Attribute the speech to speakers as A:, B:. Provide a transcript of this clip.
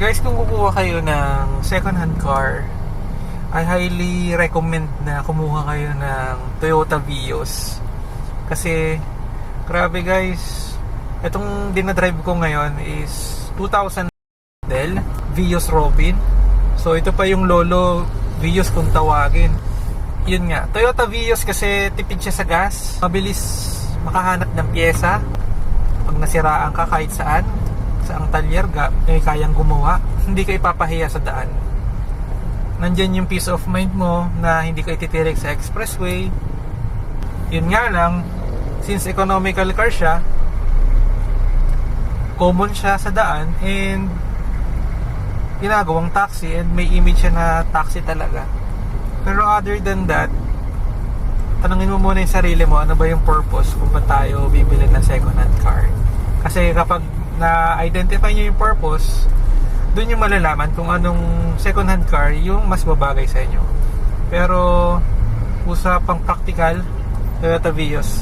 A: Guys, kung kukuha kayo ng second hand car, I highly recommend na kumuha kayo ng Toyota Vios. Kasi grabe guys, itong dinadrive ko ngayon is 2000 model Vios Robin. So ito pa yung Lolo Vios kung tawagin. Yun nga, Toyota Vios kasi tipid siya sa gas, mabilis makahanap ng pyesa pag nasiraan ka kahit saan, saang talyer kayang gumawa, hindi ka ipapahiya sa daan. Nandyan yung peace of mind mo na hindi ka ititirik sa expressway. Yun nga lang, since economical car siya, common siya sa daan, and ginagawang taxi, and may image siya na taxi talaga. Pero other than that, tanungin mo muna yung sarili mo, ano ba yung purpose kung ba tayo bibili ng second hand car. Kasi kapag na-identify nyo yung purpose, doon yung malalaman kung anong second hand car yung mas babagay sa inyo. Pero usapang practical, Toyota Vios